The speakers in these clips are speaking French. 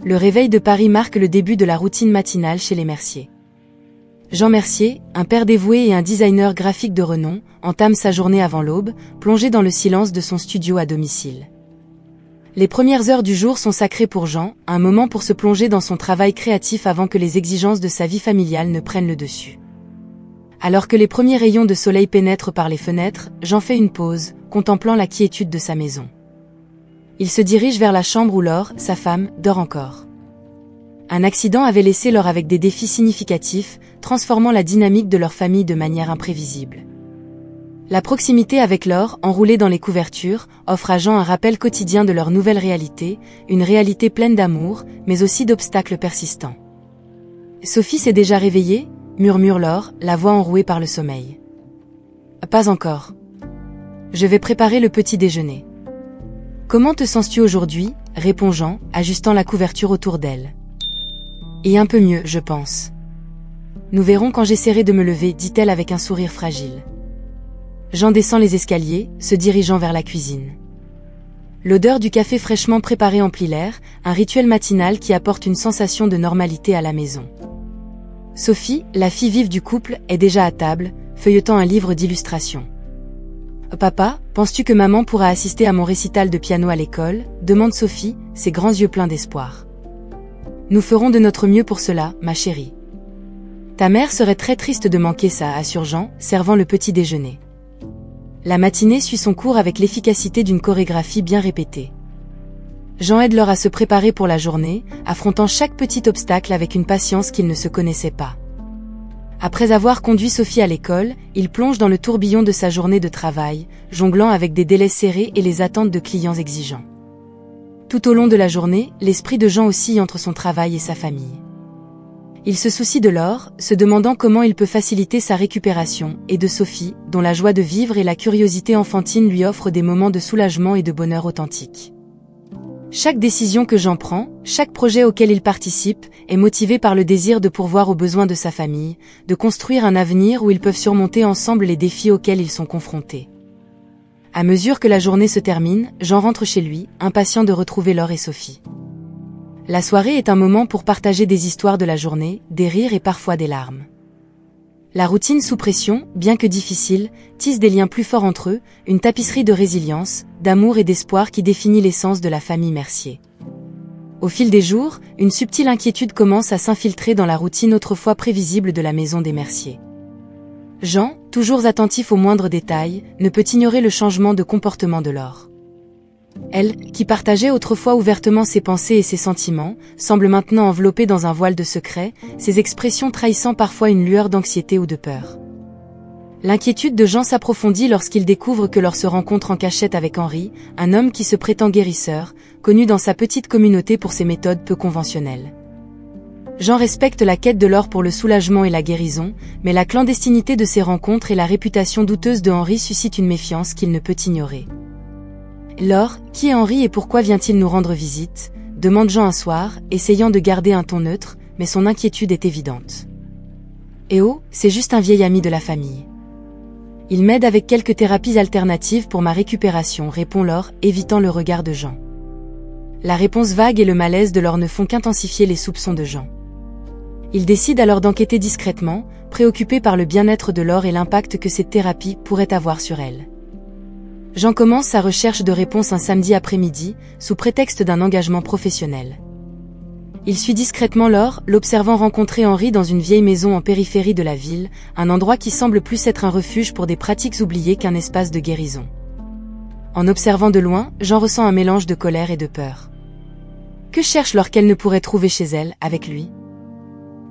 Le réveil de Paris marque le début de la routine matinale chez les Mercier. Jean Mercier, un père dévoué et un designer graphique de renom, entame sa journée avant l'aube, plongé dans le silence de son studio à domicile. Les premières heures du jour sont sacrées pour Jean, un moment pour se plonger dans son travail créatif avant que les exigences de sa vie familiale ne prennent le dessus. Alors que les premiers rayons de soleil pénètrent par les fenêtres, Jean fait une pause, contemplant la quiétude de sa maison. Il se dirige vers la chambre où Laure, sa femme, dort encore. Un accident avait laissé Laure avec des défis significatifs, transformant la dynamique de leur famille de manière imprévisible. La proximité avec Laure, enroulée dans les couvertures, offre à Jean un rappel quotidien de leur nouvelle réalité, une réalité pleine d'amour, mais aussi d'obstacles persistants. « Sophie s'est déjà réveillée ?» murmure Laure, la voix enrouée par le sommeil. « Pas encore. Je vais préparer le petit déjeuner. »« Comment te sens-tu aujourd'hui ?» répond Jean, ajustant la couverture autour d'elle. « Et un peu mieux, je pense. Nous verrons quand j'essaierai de me lever, dit-elle avec un sourire fragile. » Jean descend les escaliers, se dirigeant vers la cuisine. L'odeur du café fraîchement préparé emplit l'air, un rituel matinal qui apporte une sensation de normalité à la maison. Sophie, la fille vive du couple, est déjà à table, feuilletant un livre d'illustrations. « Papa, penses-tu que maman pourra assister à mon récital de piano à l'école ?» demande Sophie, ses grands yeux pleins d'espoir. « Nous ferons de notre mieux pour cela, ma chérie. »« Ta mère serait très triste de manquer ça » assure Jean, servant le petit déjeuner. La matinée suit son cours avec l'efficacité d'une chorégraphie bien répétée. Jean aide Laure à se préparer pour la journée, affrontant chaque petit obstacle avec une patience qu'il ne se connaissait pas. Après avoir conduit Sophie à l'école, il plonge dans le tourbillon de sa journée de travail, jonglant avec des délais serrés et les attentes de clients exigeants. Tout au long de la journée, l'esprit de Jean oscille entre son travail et sa famille. Il se soucie de Laure, se demandant comment il peut faciliter sa récupération, et de Sophie, dont la joie de vivre et la curiosité enfantine lui offrent des moments de soulagement et de bonheur authentique. Chaque décision que Jean prend, chaque projet auquel il participe, est motivé par le désir de pourvoir aux besoins de sa famille, de construire un avenir où ils peuvent surmonter ensemble les défis auxquels ils sont confrontés. À mesure que la journée se termine, Jean rentre chez lui, impatient de retrouver Laure et Sophie. La soirée est un moment pour partager des histoires de la journée, des rires et parfois des larmes. La routine sous pression, bien que difficile, tisse des liens plus forts entre eux, une tapisserie de résilience, d'amour et d'espoir qui définit l'essence de la famille Mercier. Au fil des jours, une subtile inquiétude commence à s'infiltrer dans la routine autrefois prévisible de la maison des Mercier. Jean, toujours attentif aux moindres détails, ne peut ignorer le changement de comportement de Laure. Elle, qui partageait autrefois ouvertement ses pensées et ses sentiments, semble maintenant enveloppée dans un voile de secret, ses expressions trahissant parfois une lueur d'anxiété ou de peur. L'inquiétude de Jean s'approfondit lorsqu'il découvre que Laure se rencontre en cachette avec Henri, un homme qui se prétend guérisseur, connu dans sa petite communauté pour ses méthodes peu conventionnelles. Jean respecte la quête de Laure pour le soulagement et la guérison, mais la clandestinité de ces rencontres et la réputation douteuse de Henri suscitent une méfiance qu'il ne peut ignorer. « Laure, qui est Henri et pourquoi vient-il nous rendre visite ?» demande Jean un soir, essayant de garder un ton neutre, mais son inquiétude est évidente. « Eh oh, c'est juste un vieil ami de la famille. Il m'aide avec quelques thérapies alternatives pour ma récupération » répond Laure, évitant le regard de Jean. La réponse vague et le malaise de Laure ne font qu'intensifier les soupçons de Jean. Il décide alors d'enquêter discrètement, préoccupé par le bien-être de Laure et l'impact que cette thérapie pourrait avoir sur elle. Jean commence sa recherche de réponses un samedi après-midi, sous prétexte d'un engagement professionnel. Il suit discrètement Laure, l'observant rencontrer Henri dans une vieille maison en périphérie de la ville, un endroit qui semble plus être un refuge pour des pratiques oubliées qu'un espace de guérison. En observant de loin, Jean ressent un mélange de colère et de peur. Que cherche Laure qu'elle ne pourrait trouver chez elle, avec lui ?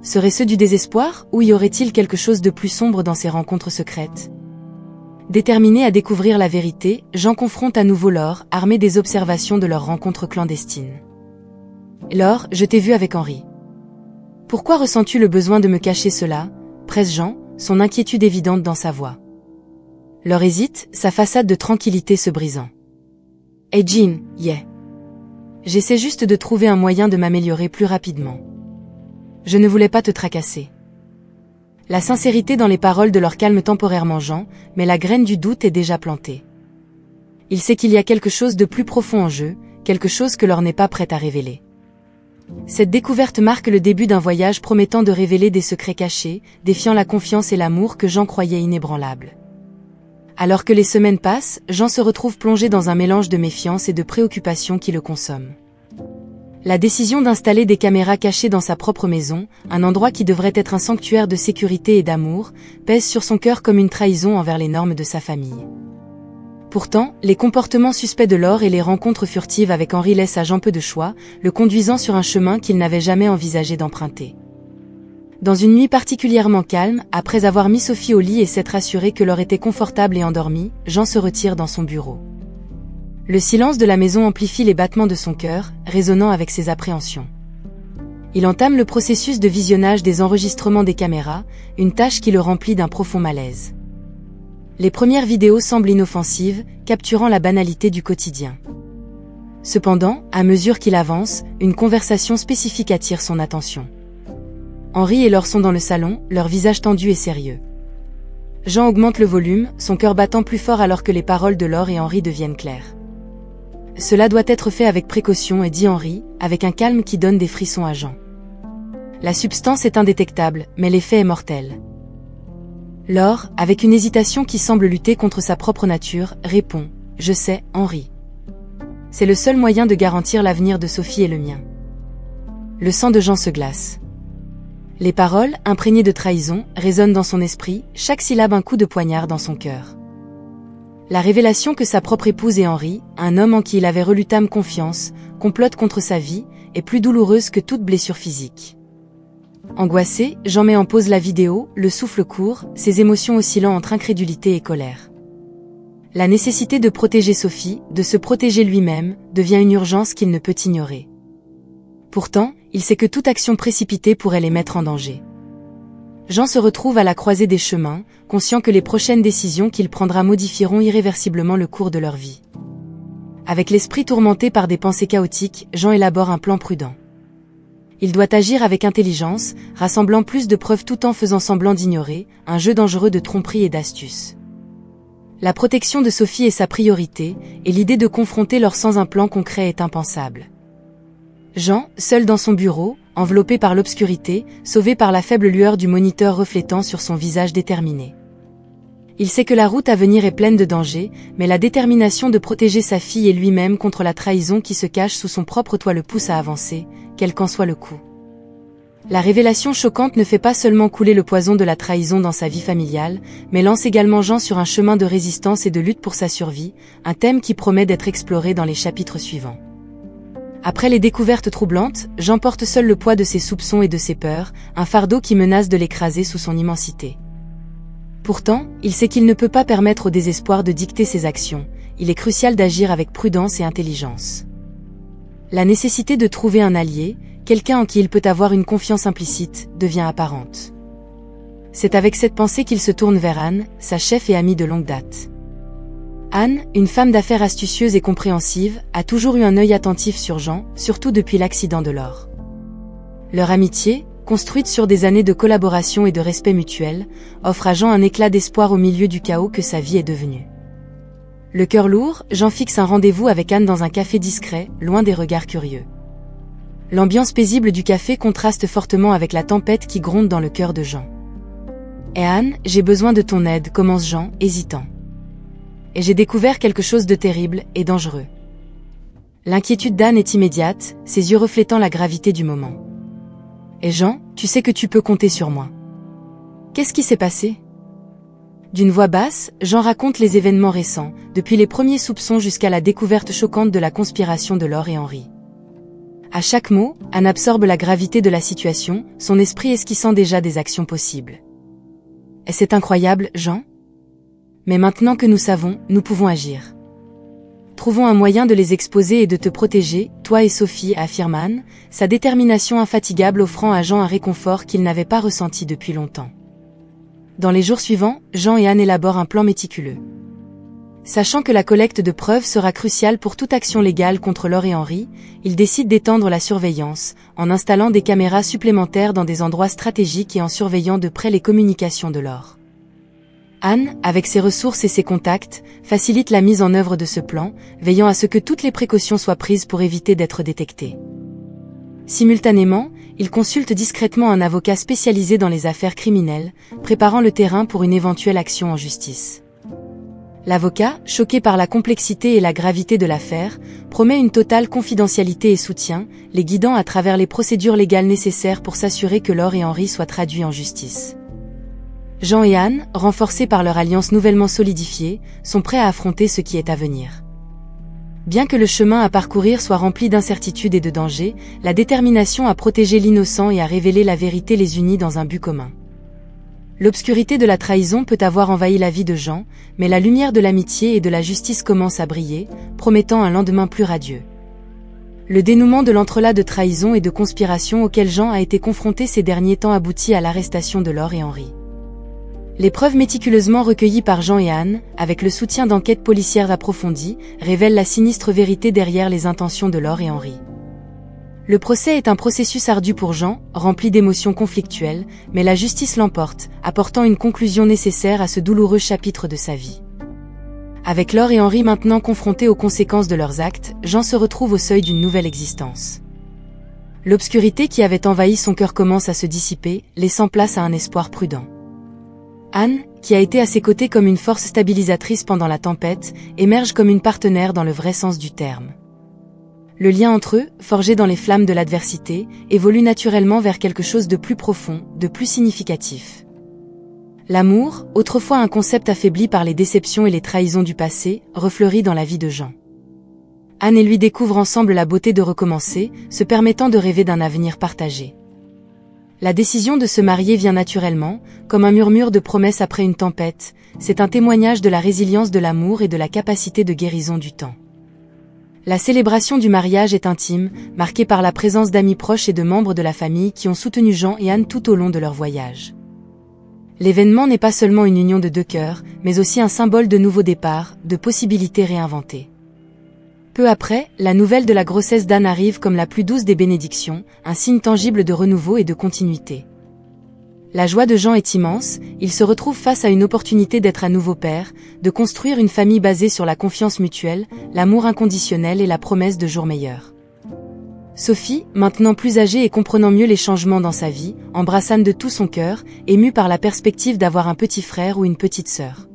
Serait-ce du désespoir, ou y aurait-il quelque chose de plus sombre dans ces rencontres secrètes ? Déterminé à découvrir la vérité, Jean confronte à nouveau Laure, armé des observations de leur rencontre clandestine. « Laure, je t'ai vue avec Henri. Pourquoi ressens-tu le besoin de me cacher cela ?» presse Jean, son inquiétude évidente dans sa voix. Laure hésite, sa façade de tranquillité se brisant. « Hey Jean, yeah. J'essaie juste de trouver un moyen de m'améliorer plus rapidement. Je ne voulais pas te tracasser. » La sincérité dans les paroles de Laure calme temporairement Jean, mais la graine du doute est déjà plantée. Il sait qu'il y a quelque chose de plus profond en jeu, quelque chose que Laure n'est pas prête à révéler. Cette découverte marque le début d'un voyage promettant de révéler des secrets cachés, défiant la confiance et l'amour que Jean croyait inébranlables. Alors que les semaines passent, Jean se retrouve plongé dans un mélange de méfiance et de préoccupation qui le consomme. La décision d'installer des caméras cachées dans sa propre maison, un endroit qui devrait être un sanctuaire de sécurité et d'amour, pèse sur son cœur comme une trahison envers les normes de sa famille. Pourtant, les comportements suspects de Laure et les rencontres furtives avec Henri laissent à Jean peu de choix, le conduisant sur un chemin qu'il n'avait jamais envisagé d'emprunter. Dans une nuit particulièrement calme, après avoir mis Sophie au lit et s'être assuré que Laure était confortable et endormie, Jean se retire dans son bureau. Le silence de la maison amplifie les battements de son cœur, résonnant avec ses appréhensions. Il entame le processus de visionnage des enregistrements des caméras, une tâche qui le remplit d'un profond malaise. Les premières vidéos semblent inoffensives, capturant la banalité du quotidien. Cependant, à mesure qu'il avance, une conversation spécifique attire son attention. Henri et Laure sont dans le salon, leur visage tendu et sérieux. Jean augmente le volume, son cœur battant plus fort alors que les paroles de Laure et Henri deviennent claires. Cela doit être fait avec précaution, dit Henri, avec un calme qui donne des frissons à Jean. La substance est indétectable, mais l'effet est mortel. Laure, avec une hésitation qui semble lutter contre sa propre nature, répond « Je sais, Henri. C'est le seul moyen de garantir l'avenir de Sophie et le mien. » Le sang de Jean se glace. Les paroles, imprégnées de trahison, résonnent dans son esprit, chaque syllabe un coup de poignard dans son cœur. La révélation que sa propre épouse et Henri, un homme en qui il avait reluté confiance, complotent contre sa vie, est plus douloureuse que toute blessure physique. Angoissé, Jean met en pause la vidéo, le souffle court, ses émotions oscillant entre incrédulité et colère. La nécessité de protéger Sophie, de se protéger lui-même, devient une urgence qu'il ne peut ignorer. Pourtant, il sait que toute action précipitée pourrait les mettre en danger. Jean se retrouve à la croisée des chemins, conscient que les prochaines décisions qu'il prendra modifieront irréversiblement le cours de leur vie. Avec l'esprit tourmenté par des pensées chaotiques, Jean élabore un plan prudent. Il doit agir avec intelligence, rassemblant plus de preuves tout en faisant semblant d'ignorer, un jeu dangereux de tromperie et d'astuce. La protection de Sophie est sa priorité, et l'idée de confronter Laure sans un plan concret est impensable. Jean, seul dans son bureau, enveloppé par l'obscurité, sauvé par la faible lueur du moniteur reflétant sur son visage déterminé. Il sait que la route à venir est pleine de dangers, mais la détermination de protéger sa fille et lui-même contre la trahison qui se cache sous son propre toit le pousse à avancer, quel qu'en soit le coût. La révélation choquante ne fait pas seulement couler le poison de la trahison dans sa vie familiale, mais lance également Jean sur un chemin de résistance et de lutte pour sa survie, un thème qui promet d'être exploré dans les chapitres suivants. Après les découvertes troublantes, Jean porte seul le poids de ses soupçons et de ses peurs, un fardeau qui menace de l'écraser sous son immensité. Pourtant, il sait qu'il ne peut pas permettre au désespoir de dicter ses actions, il est crucial d'agir avec prudence et intelligence. La nécessité de trouver un allié, quelqu'un en qui il peut avoir une confiance implicite, devient apparente. C'est avec cette pensée qu'il se tourne vers Anne, sa chef et amie de longue date. Anne, une femme d'affaires astucieuse et compréhensive, a toujours eu un œil attentif sur Jean, surtout depuis l'accident de Laure. Leur amitié, construite sur des années de collaboration et de respect mutuel, offre à Jean un éclat d'espoir au milieu du chaos que sa vie est devenue. Le cœur lourd, Jean fixe un rendez-vous avec Anne dans un café discret, loin des regards curieux. L'ambiance paisible du café contraste fortement avec la tempête qui gronde dans le cœur de Jean. « Et Anne, j'ai besoin de ton aide », commence Jean, hésitant. « Et j'ai découvert quelque chose de terrible et dangereux. » L'inquiétude d'Anne est immédiate, ses yeux reflétant la gravité du moment. « Et Jean, tu sais que tu peux compter sur moi. » Qu'est-ce qui s'est passé ? D'une voix basse, Jean raconte les événements récents, depuis les premiers soupçons jusqu'à la découverte choquante de la conspiration de Laure et Henri. À chaque mot, Anne absorbe la gravité de la situation, son esprit esquissant déjà des actions possibles. « Et c'est incroyable, Jean ? Mais maintenant que nous savons, nous pouvons agir. Trouvons un moyen de les exposer et de te protéger, toi et Sophie, affirme Anne, sa détermination infatigable offrant à Jean un réconfort qu'il n'avait pas ressenti depuis longtemps. Dans les jours suivants, Jean et Anne élaborent un plan méticuleux. Sachant que la collecte de preuves sera cruciale pour toute action légale contre Laure et Henri, ils décident d'étendre la surveillance, en installant des caméras supplémentaires dans des endroits stratégiques et en surveillant de près les communications de Laure. Anne, avec ses ressources et ses contacts, facilite la mise en œuvre de ce plan, veillant à ce que toutes les précautions soient prises pour éviter d'être détectée. Simultanément, il consulte discrètement un avocat spécialisé dans les affaires criminelles, préparant le terrain pour une éventuelle action en justice. L'avocat, choqué par la complexité et la gravité de l'affaire, promet une totale confidentialité et soutien, les guidant à travers les procédures légales nécessaires pour s'assurer que Laure et Henri soient traduits en justice. Jean et Anne, renforcés par leur alliance nouvellement solidifiée, sont prêts à affronter ce qui est à venir. Bien que le chemin à parcourir soit rempli d'incertitudes et de dangers, la détermination à protéger l'innocent et à révéler la vérité les unit dans un but commun. L'obscurité de la trahison peut avoir envahi la vie de Jean, mais la lumière de l'amitié et de la justice commence à briller, promettant un lendemain plus radieux. Le dénouement de l'entrelac de trahison et de conspiration auquel Jean a été confronté ces derniers temps aboutit à l'arrestation de Laure et Henri. Les preuves méticuleusement recueillies par Jean et Anne, avec le soutien d'enquêtes policières approfondies, révèlent la sinistre vérité derrière les intentions de Laure et Henri. Le procès est un processus ardu pour Jean, rempli d'émotions conflictuelles, mais la justice l'emporte, apportant une conclusion nécessaire à ce douloureux chapitre de sa vie. Avec Laure et Henri maintenant confrontés aux conséquences de leurs actes, Jean se retrouve au seuil d'une nouvelle existence. L'obscurité qui avait envahi son cœur commence à se dissiper, laissant place à un espoir prudent. Anne, qui a été à ses côtés comme une force stabilisatrice pendant la tempête, émerge comme une partenaire dans le vrai sens du terme. Le lien entre eux, forgé dans les flammes de l'adversité, évolue naturellement vers quelque chose de plus profond, de plus significatif. L'amour, autrefois un concept affaibli par les déceptions et les trahisons du passé, refleurit dans la vie de Jean. Anne et lui découvrent ensemble la beauté de recommencer, se permettant de rêver d'un avenir partagé. La décision de se marier vient naturellement, comme un murmure de promesses après une tempête, c'est un témoignage de la résilience de l'amour et de la capacité de guérison du temps. La célébration du mariage est intime, marquée par la présence d'amis proches et de membres de la famille qui ont soutenu Jean et Anne tout au long de leur voyage. L'événement n'est pas seulement une union de deux cœurs, mais aussi un symbole de nouveau départ, de possibilités réinventées. Peu après, la nouvelle de la grossesse d'Anne arrive comme la plus douce des bénédictions, un signe tangible de renouveau et de continuité. La joie de Jean est immense, il se retrouve face à une opportunité d'être à nouveau père, de construire une famille basée sur la confiance mutuelle, l'amour inconditionnel et la promesse de jours meilleurs. Sophie, maintenant plus âgée et comprenant mieux les changements dans sa vie, embrasse Anne de tout son cœur, émue par la perspective d'avoir un petit frère ou une petite sœur.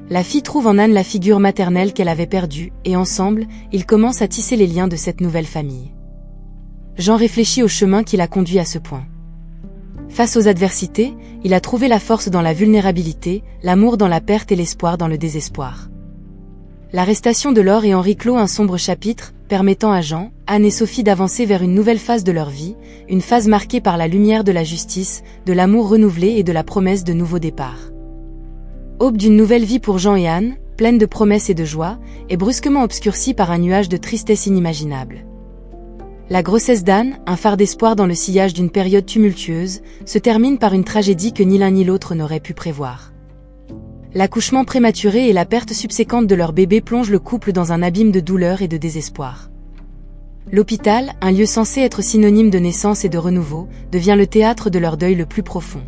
La fille trouve en Anne la figure maternelle qu'elle avait perdue, et ensemble, ils commencent à tisser les liens de cette nouvelle famille. Jean réfléchit au chemin qui l'a conduit à ce point. Face aux adversités, il a trouvé la force dans la vulnérabilité, l'amour dans la perte et l'espoir dans le désespoir. L'arrestation de Laure et Henri clôt un sombre chapitre, permettant à Jean, Anne et Sophie d'avancer vers une nouvelle phase de leur vie, une phase marquée par la lumière de la justice, de l'amour renouvelé et de la promesse de nouveaux départs. Aube d'une nouvelle vie pour Jean et Anne, pleine de promesses et de joie, est brusquement obscurcie par un nuage de tristesse inimaginable. La grossesse d'Anne, un phare d'espoir dans le sillage d'une période tumultueuse, se termine par une tragédie que ni l'un ni l'autre n'aurait pu prévoir. L'accouchement prématuré et la perte subséquente de leur bébé plongent le couple dans un abîme de douleur et de désespoir. L'hôpital, un lieu censé être synonyme de naissance et de renouveau, devient le théâtre de leur deuil le plus profond.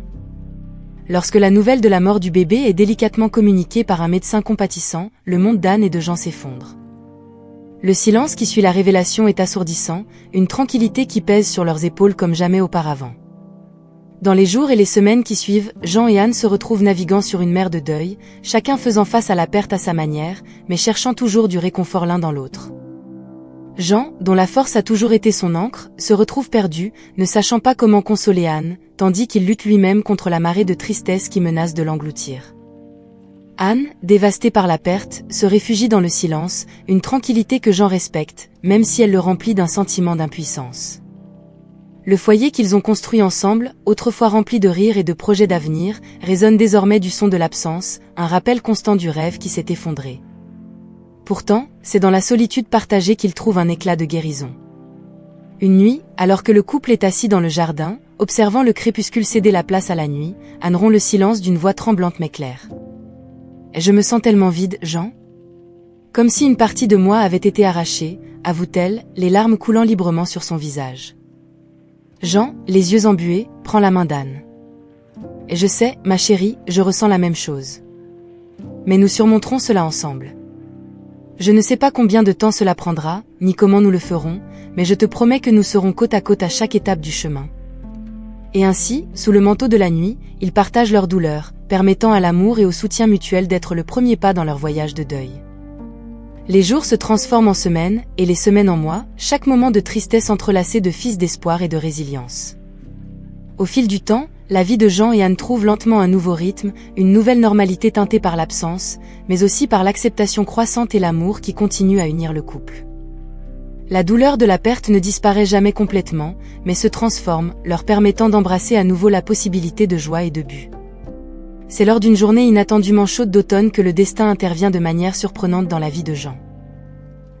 Lorsque la nouvelle de la mort du bébé est délicatement communiquée par un médecin compatissant, le monde d'Anne et de Jean s'effondre. Le silence qui suit la révélation est assourdissant, une tranquillité qui pèse sur leurs épaules comme jamais auparavant. Dans les jours et les semaines qui suivent, Jean et Anne se retrouvent naviguant sur une mer de deuil, chacun faisant face à la perte à sa manière, mais cherchant toujours du réconfort l'un dans l'autre. Jean, dont la force a toujours été son ancre, se retrouve perdu, ne sachant pas comment consoler Anne, tandis qu'il lutte lui-même contre la marée de tristesse qui menace de l'engloutir. Anne, dévastée par la perte, se réfugie dans le silence, une tranquillité que Jean respecte, même si elle le remplit d'un sentiment d'impuissance. Le foyer qu'ils ont construit ensemble, autrefois rempli de rires et de projets d'avenir, résonne désormais du son de l'absence, un rappel constant du rêve qui s'est effondré. Pourtant, c'est dans la solitude partagée qu'ils trouvent un éclat de guérison. Une nuit, alors que le couple est assis dans le jardin, observant le crépuscule céder la place à la nuit, Anne rompt le silence d'une voix tremblante mais claire. « Je me sens tellement vide, Jean ?» Comme si une partie de moi avait été arrachée, avoue-t-elle, les larmes coulant librement sur son visage. Jean, les yeux embués, prend la main d'Anne. « Et je sais, ma chérie, je ressens la même chose. Mais nous surmonterons cela ensemble. » Je ne sais pas combien de temps cela prendra, ni comment nous le ferons, mais je te promets que nous serons côte à côte à chaque étape du chemin. » Et ainsi, sous le manteau de la nuit, ils partagent leur douleur, permettant à l'amour et au soutien mutuel d'être le premier pas dans leur voyage de deuil. Les jours se transforment en semaines, et les semaines en mois, chaque moment de tristesse entrelacé de fils d'espoir et de résilience. Au fil du temps, la vie de Jean et Anne trouve lentement un nouveau rythme, une nouvelle normalité teintée par l'absence, mais aussi par l'acceptation croissante et l'amour qui continue à unir le couple. La douleur de la perte ne disparaît jamais complètement, mais se transforme, leur permettant d'embrasser à nouveau la possibilité de joie et de but. C'est lors d'une journée inattendument chaude d'automne que le destin intervient de manière surprenante dans la vie de Jean.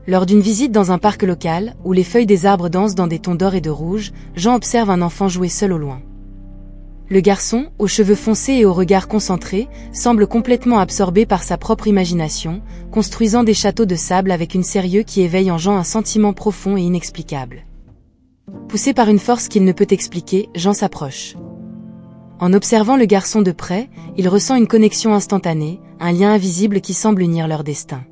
Lors d'une visite dans un parc local, où les feuilles des arbres dansent dans des tons d'or et de rouge, Jean observe un enfant jouer seul au loin. Le garçon, aux cheveux foncés et au regard concentré, semble complètement absorbé par sa propre imagination, construisant des châteaux de sable avec une sérieux qui éveille en Jean un sentiment profond et inexplicable. Poussé par une force qu'il ne peut expliquer, Jean s'approche. En observant le garçon de près, il ressent une connexion instantanée, un lien invisible qui semble unir leur destin.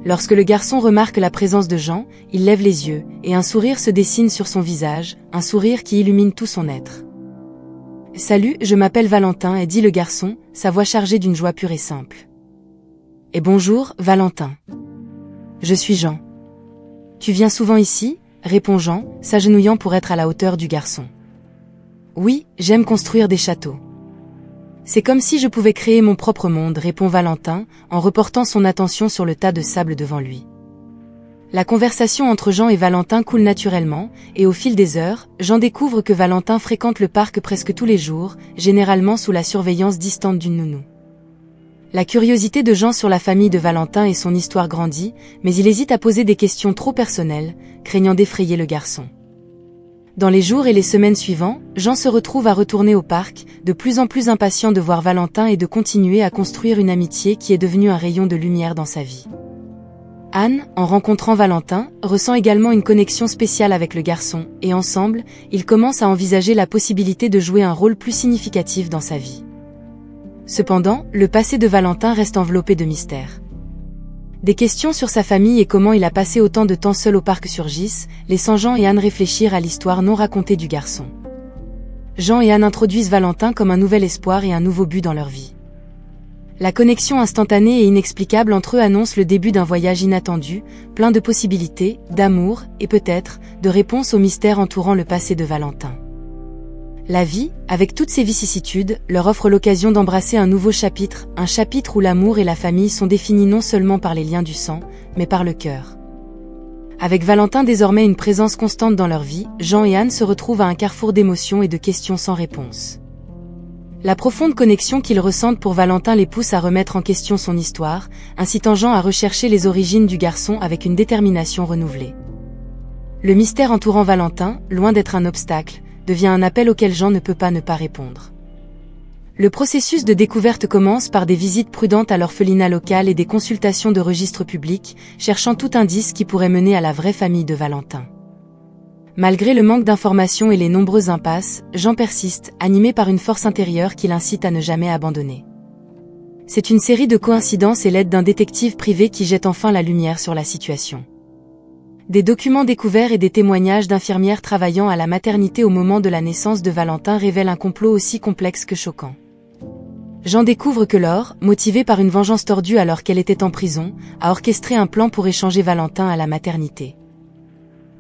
Lorsque le garçon remarque la présence de Jean, il lève les yeux, et un sourire se dessine sur son visage, un sourire qui illumine tout son être. « Salut, je m'appelle Valentin » dit le garçon, sa voix chargée d'une joie pure et simple. « Et bonjour, Valentin. Je suis Jean. »« Tu viens souvent ici ?» répond Jean, s'agenouillant pour être à la hauteur du garçon. « Oui, j'aime construire des châteaux. »« C'est comme si je pouvais créer mon propre monde » répond Valentin, en reportant son attention sur le tas de sable devant lui. La conversation entre Jean et Valentin coule naturellement, et au fil des heures, Jean découvre que Valentin fréquente le parc presque tous les jours, généralement sous la surveillance distante d'une nounou. La curiosité de Jean sur la famille de Valentin et son histoire grandit, mais il hésite à poser des questions trop personnelles, craignant d'effrayer le garçon. Dans les jours et les semaines suivants, Jean se retrouve à retourner au parc, de plus en plus impatient de voir Valentin et de continuer à construire une amitié qui est devenue un rayon de lumière dans sa vie. Anne, en rencontrant Valentin, ressent également une connexion spéciale avec le garçon, et ensemble, ils commencent à envisager la possibilité de jouer un rôle plus significatif dans sa vie. Cependant, le passé de Valentin reste enveloppé de mystères. Des questions sur sa famille et comment il a passé autant de temps seul au parc surgissent, laissant Jean et Anne réfléchir à l'histoire non racontée du garçon. Jean et Anne introduisent Valentin comme un nouvel espoir et un nouveau but dans leur vie. La connexion instantanée et inexplicable entre eux annonce le début d'un voyage inattendu, plein de possibilités, d'amour, et peut-être, de réponses aux mystères entourant le passé de Valentin. La vie, avec toutes ses vicissitudes, leur offre l'occasion d'embrasser un nouveau chapitre, un chapitre où l'amour et la famille sont définis non seulement par les liens du sang, mais par le cœur. Avec Valentin désormais une présence constante dans leur vie, Jean et Anne se retrouvent à un carrefour d'émotions et de questions sans réponse. La profonde connexion qu'ils ressentent pour Valentin les pousse à remettre en question son histoire, incitant Jean à rechercher les origines du garçon avec une détermination renouvelée. Le mystère entourant Valentin, loin d'être un obstacle, devient un appel auquel Jean ne peut pas ne pas répondre. Le processus de découverte commence par des visites prudentes à l'orphelinat local et des consultations de registres publics, cherchant tout indice qui pourrait mener à la vraie famille de Valentin. Malgré le manque d'informations et les nombreuses impasses, Jean persiste, animé par une force intérieure qui l'incite à ne jamais abandonner. C'est une série de coïncidences et l'aide d'un détective privé qui jette enfin la lumière sur la situation. Des documents découverts et des témoignages d'infirmières travaillant à la maternité au moment de la naissance de Valentin révèlent un complot aussi complexe que choquant. Jean découvre que Laure, motivée par une vengeance tordue alors qu'elle était en prison, a orchestré un plan pour échanger Valentin à la maternité.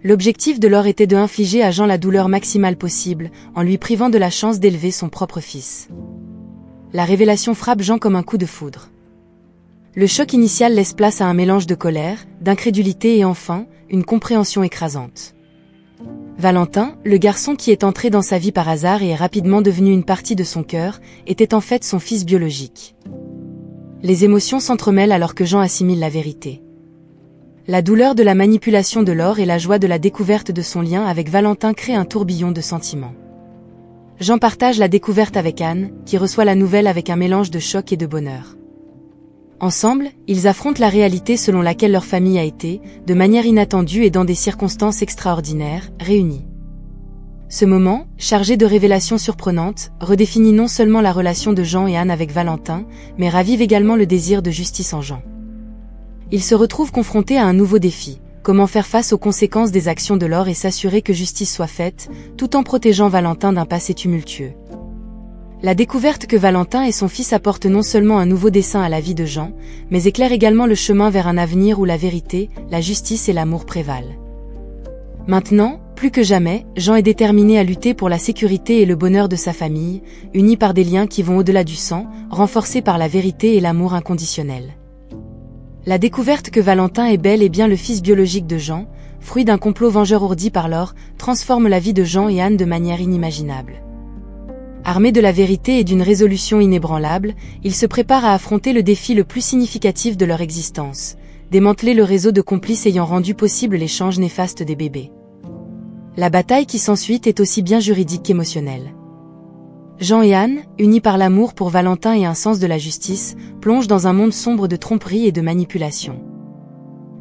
L'objectif de Laure était de infliger à Jean la douleur maximale possible, en lui privant de la chance d'élever son propre fils. La révélation frappe Jean comme un coup de foudre. Le choc initial laisse place à un mélange de colère, d'incrédulité et enfin, une compréhension écrasante. Valentin, le garçon qui est entré dans sa vie par hasard et est rapidement devenu une partie de son cœur, était en fait son fils biologique. Les émotions s'entremêlent alors que Jean assimile la vérité. La douleur de la manipulation de Laure et la joie de la découverte de son lien avec Valentin créent un tourbillon de sentiments. Jean partage la découverte avec Anne, qui reçoit la nouvelle avec un mélange de choc et de bonheur. Ensemble, ils affrontent la réalité selon laquelle leur famille a été, de manière inattendue et dans des circonstances extraordinaires, réunis. Ce moment, chargé de révélations surprenantes, redéfinit non seulement la relation de Jean et Anne avec Valentin, mais ravive également le désir de justice en Jean. Ils se retrouvent confrontés à un nouveau défi. Comment faire face aux conséquences des actions de Laure et s'assurer que justice soit faite, tout en protégeant Valentin d'un passé tumultueux. La découverte que Valentin et son fils apportent non seulement un nouveau dessein à la vie de Jean, mais éclaire également le chemin vers un avenir où la vérité, la justice et l'amour prévalent. Maintenant, plus que jamais, Jean est déterminé à lutter pour la sécurité et le bonheur de sa famille, unis par des liens qui vont au-delà du sang, renforcés par la vérité et l'amour inconditionnel. La découverte que Valentin est bel et bien le fils biologique de Jean, fruit d'un complot vengeur ourdi par Laure, transforme la vie de Jean et Anne de manière inimaginable. Armés de la vérité et d'une résolution inébranlable, ils se préparent à affronter le défi le plus significatif de leur existence, démanteler le réseau de complices ayant rendu possible l'échange néfaste des bébés. La bataille qui s'ensuit est aussi bien juridique qu'émotionnelle. Jean et Anne, unis par l'amour pour Valentin et un sens de la justice, plongent dans un monde sombre de tromperie et de manipulation.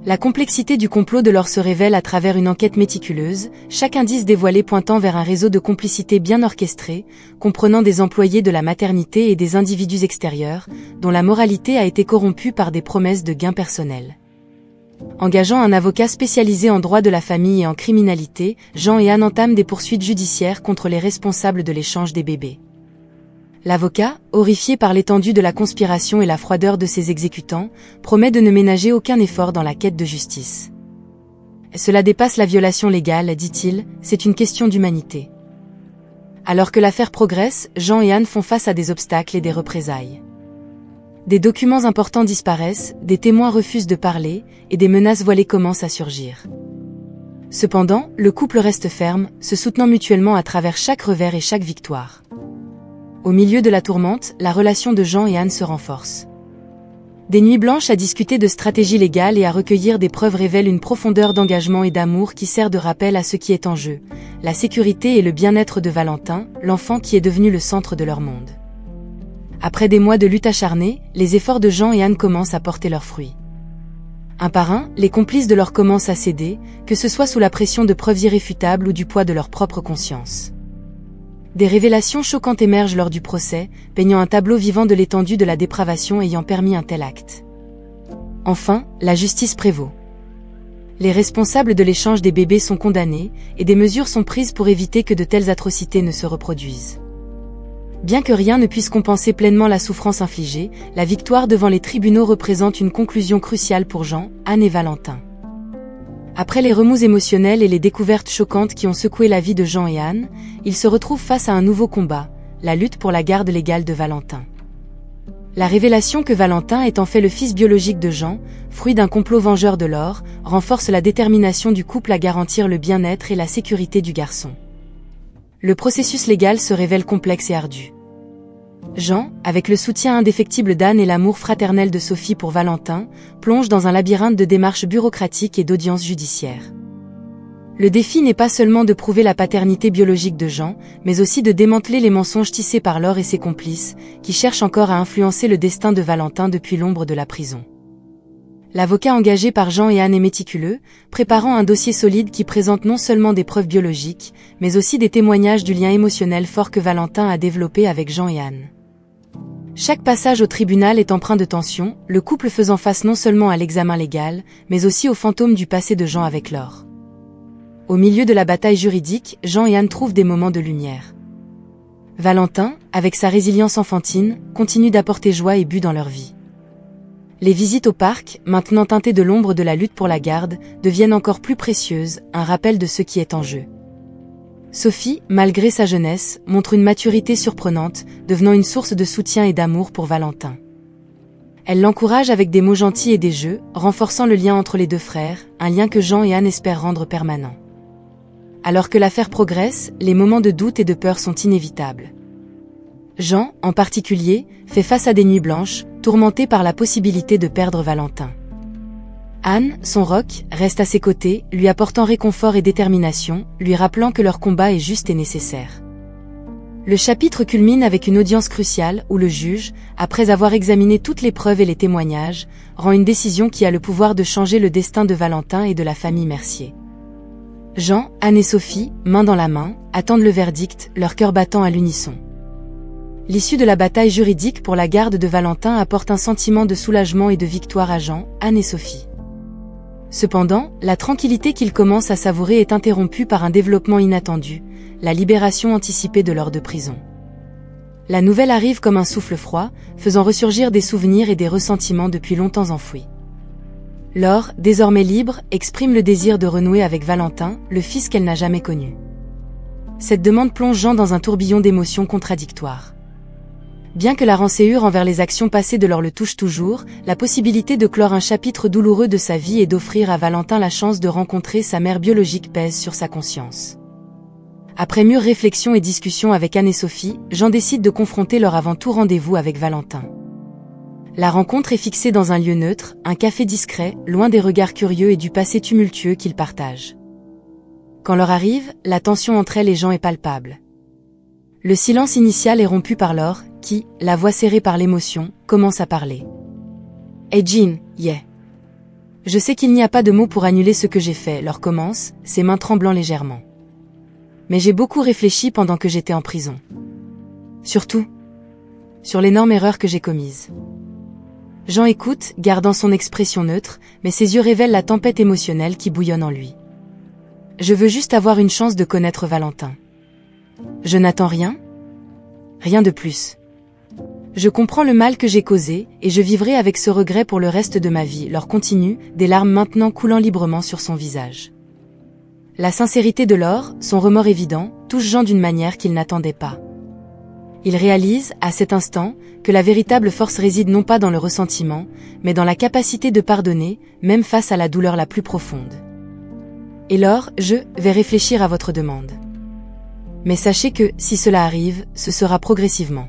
La complexité du complot de Laure se révèle à travers une enquête méticuleuse, chaque indice dévoilé pointant vers un réseau de complicité bien orchestré, comprenant des employés de la maternité et des individus extérieurs, dont la moralité a été corrompue par des promesses de gains personnels. Engageant un avocat spécialisé en droit de la famille et en criminalité, Jean et Anne entament des poursuites judiciaires contre les responsables de l'échange des bébés. L'avocat, horrifié par l'étendue de la conspiration et la froideur de ses exécutants, promet de ne ménager aucun effort dans la quête de justice. Cela dépasse la violation légale, dit-il, c'est une question d'humanité. Alors que l'affaire progresse, Jean et Anne font face à des obstacles et des représailles. Des documents importants disparaissent, des témoins refusent de parler, et des menaces voilées commencent à surgir. Cependant, le couple reste ferme, se soutenant mutuellement à travers chaque revers et chaque victoire. Au milieu de la tourmente, la relation de Jean et Anne se renforce. Des nuits blanches à discuter de stratégies légales et à recueillir des preuves révèlent une profondeur d'engagement et d'amour qui sert de rappel à ce qui est en jeu, la sécurité et le bien-être de Valentin, l'enfant qui est devenu le centre de leur monde. Après des mois de lutte acharnée, les efforts de Jean et Anne commencent à porter leurs fruits. Un par un, les complices de Laure commencent à céder, que ce soit sous la pression de preuves irréfutables ou du poids de leur propre conscience. Des révélations choquantes émergent lors du procès, peignant un tableau vivant de l'étendue de la dépravation ayant permis un tel acte. Enfin, la justice prévaut. Les responsables de l'échange des bébés sont condamnés, et des mesures sont prises pour éviter que de telles atrocités ne se reproduisent. Bien que rien ne puisse compenser pleinement la souffrance infligée, la victoire devant les tribunaux représente une conclusion cruciale pour Jean, Anne et Valentin. Après les remous émotionnels et les découvertes choquantes qui ont secoué la vie de Jean et Anne, ils se retrouvent face à un nouveau combat, la lutte pour la garde légale de Valentin. La révélation que Valentin est en fait le fils biologique de Jean, fruit d'un complot vengeur de Laure, renforce la détermination du couple à garantir le bien-être et la sécurité du garçon. Le processus légal se révèle complexe et ardu. Jean, avec le soutien indéfectible d'Anne et l'amour fraternel de Sophie pour Valentin, plonge dans un labyrinthe de démarches bureaucratiques et d'audiences judiciaires. Le défi n'est pas seulement de prouver la paternité biologique de Jean, mais aussi de démanteler les mensonges tissés par Laure et ses complices, qui cherchent encore à influencer le destin de Valentin depuis l'ombre de la prison. L'avocat engagé par Jean et Anne est méticuleux, préparant un dossier solide qui présente non seulement des preuves biologiques, mais aussi des témoignages du lien émotionnel fort que Valentin a développé avec Jean et Anne. Chaque passage au tribunal est empreint de tension, le couple faisant face non seulement à l'examen légal, mais aussi aux fantômes du passé de Jean avec Laure. Au milieu de la bataille juridique, Jean et Anne trouvent des moments de lumière. Valentin, avec sa résilience enfantine, continue d'apporter joie et but dans leur vie. Les visites au parc, maintenant teintées de l'ombre de la lutte pour la garde, deviennent encore plus précieuses, un rappel de ce qui est en jeu. Sophie, malgré sa jeunesse, montre une maturité surprenante, devenant une source de soutien et d'amour pour Valentin. Elle l'encourage avec des mots gentils et des jeux, renforçant le lien entre les deux frères, un lien que Jean et Anne espèrent rendre permanent. Alors que l'affaire progresse, les moments de doute et de peur sont inévitables. Jean, en particulier, fait face à des nuits blanches, tourmenté par la possibilité de perdre Valentin. Anne, son roc, reste à ses côtés, lui apportant réconfort et détermination, lui rappelant que leur combat est juste et nécessaire. Le chapitre culmine avec une audience cruciale où le juge, après avoir examiné toutes les preuves et les témoignages, rend une décision qui a le pouvoir de changer le destin de Valentin et de la famille Mercier. Jean, Anne et Sophie, main dans la main, attendent le verdict, leur cœur battant à l'unisson. L'issue de la bataille juridique pour la garde de Valentin apporte un sentiment de soulagement et de victoire à Jean, Anne et Sophie. Cependant, la tranquillité qu'ils commencent à savourer est interrompue par un développement inattendu, la libération anticipée de Laure de prison. La nouvelle arrive comme un souffle froid, faisant ressurgir des souvenirs et des ressentiments depuis longtemps enfouis. Laure, désormais libre, exprime le désir de renouer avec Valentin, le fils qu'elle n'a jamais connu. Cette demande plonge Jean dans un tourbillon d'émotions contradictoires. Bien que la rancœur envers les actions passées de Laure le touche toujours, la possibilité de clore un chapitre douloureux de sa vie et d'offrir à Valentin la chance de rencontrer sa mère biologique pèse sur sa conscience. Après mûre réflexion et discussion avec Anne et Sophie, Jean décide de confronter leur avant tout rendez-vous avec Valentin. La rencontre est fixée dans un lieu neutre, un café discret, loin des regards curieux et du passé tumultueux qu'ils partagent. Quand l'heure arrive, la tension entre elle et Jean est palpable. Le silence initial est rompu par Laure, qui, la voix serrée par l'émotion, commence à parler. « Hey Jean, yeah. Je sais qu'il n'y a pas de mots pour annuler ce que j'ai fait, Laure commence, ses mains tremblant légèrement. Mais j'ai beaucoup réfléchi pendant que j'étais en prison. Surtout, sur l'énorme erreur que j'ai commise. » Jean écoute, gardant son expression neutre, mais ses yeux révèlent la tempête émotionnelle qui bouillonne en lui. « Je veux juste avoir une chance de connaître Valentin. Je n'attends rien. Rien de plus. Je comprends le mal que j'ai causé, et je vivrai avec ce regret pour le reste de ma vie. » Laure continue, des larmes maintenant coulant librement sur son visage. La sincérité de Laure, son remords évident, touche Jean d'une manière qu'il n'attendait pas. Il réalise, à cet instant, que la véritable force réside non pas dans le ressentiment, mais dans la capacité de pardonner, même face à la douleur la plus profonde. Et Laure, je vais réfléchir à votre demande. Mais sachez que, si cela arrive, ce sera progressivement.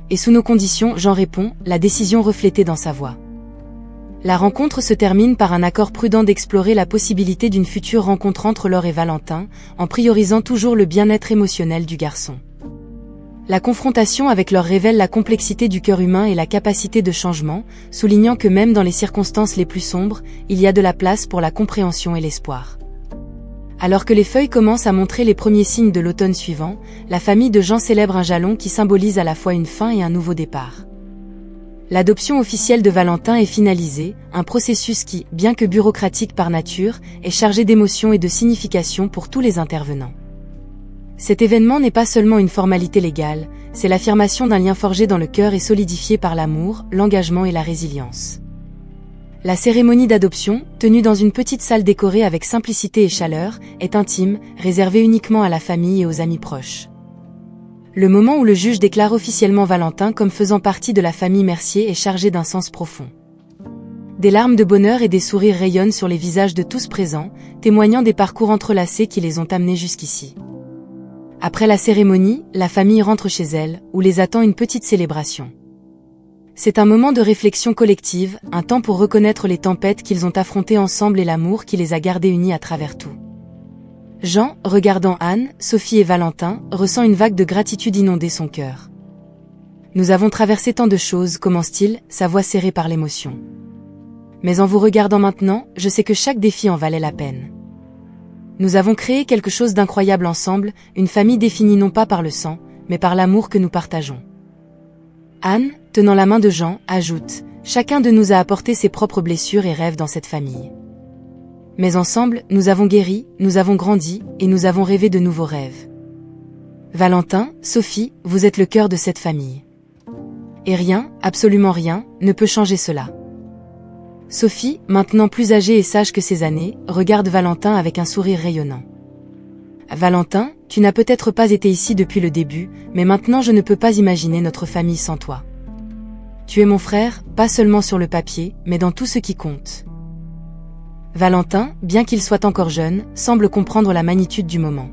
Et sous nos conditions, Jean répond, la décision reflétée dans sa voix. La rencontre se termine par un accord prudent d'explorer la possibilité d'une future rencontre entre Laure et Valentin, en priorisant toujours le bien-être émotionnel du garçon. La confrontation avec Laure révèle la complexité du cœur humain et la capacité de changement, soulignant que même dans les circonstances les plus sombres, il y a de la place pour la compréhension et l'espoir. Alors que les feuilles commencent à montrer les premiers signes de l'automne suivant, la famille de Jean célèbre un jalon qui symbolise à la fois une fin et un nouveau départ. L'adoption officielle de Valentin est finalisée, un processus qui, bien que bureaucratique par nature, est chargé d'émotions et de signification pour tous les intervenants. Cet événement n'est pas seulement une formalité légale, c'est l'affirmation d'un lien forgé dans le cœur et solidifié par l'amour, l'engagement et la résilience. La cérémonie d'adoption, tenue dans une petite salle décorée avec simplicité et chaleur, est intime, réservée uniquement à la famille et aux amis proches. Le moment où le juge déclare officiellement Valentin comme faisant partie de la famille Mercier est chargé d'un sens profond. Des larmes de bonheur et des sourires rayonnent sur les visages de tous présents, témoignant des parcours entrelacés qui les ont amenés jusqu'ici. Après la cérémonie, la famille rentre chez elle, où les attend une petite célébration. C'est un moment de réflexion collective, un temps pour reconnaître les tempêtes qu'ils ont affrontées ensemble et l'amour qui les a gardés unis à travers tout. Jean, regardant Anne, Sophie et Valentin, ressent une vague de gratitude inonder son cœur. « Nous avons traversé tant de choses » commence-t-il, sa voix serrée par l'émotion. « Mais en vous regardant maintenant, je sais que chaque défi en valait la peine. Nous avons créé quelque chose d'incroyable ensemble, une famille définie non pas par le sang, mais par l'amour que nous partageons. » Anne, tenant la main de Jean, ajoute « Chacun de nous a apporté ses propres blessures et rêves dans cette famille. Mais ensemble, nous avons guéri, nous avons grandi, et nous avons rêvé de nouveaux rêves. Valentin, Sophie, vous êtes le cœur de cette famille. Et rien, absolument rien, ne peut changer cela. » Sophie, maintenant plus âgée et sage que ses années, regarde Valentin avec un sourire rayonnant. « Valentin, tu n'as peut-être pas été ici depuis le début, mais maintenant je ne peux pas imaginer notre famille sans toi. Tu es mon frère, pas seulement sur le papier, mais dans tout ce qui compte. » Valentin, bien qu'il soit encore jeune, semble comprendre la magnitude du moment.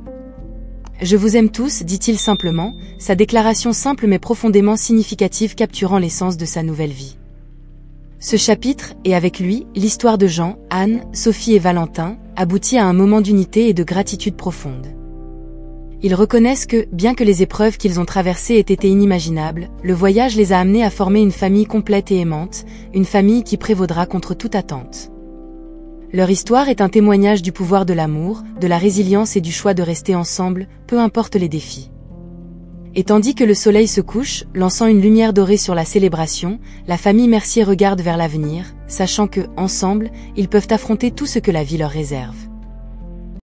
« Je vous aime tous » dit-il simplement, sa déclaration simple mais profondément significative capturant l'essence de sa nouvelle vie. Ce chapitre, et avec lui, l'histoire de Jean, Anne, Sophie et Valentin, aboutit à un moment d'unité et de gratitude profonde. Ils reconnaissent que, bien que les épreuves qu'ils ont traversées aient été inimaginables, le voyage les a amenés à former une famille complète et aimante, une famille qui prévaudra contre toute attente. Leur histoire est un témoignage du pouvoir de l'amour, de la résilience et du choix de rester ensemble, peu importe les défis. Et tandis que le soleil se couche, lançant une lumière dorée sur la célébration, la famille Mercier regarde vers l'avenir, sachant que, ensemble, ils peuvent affronter tout ce que la vie leur réserve.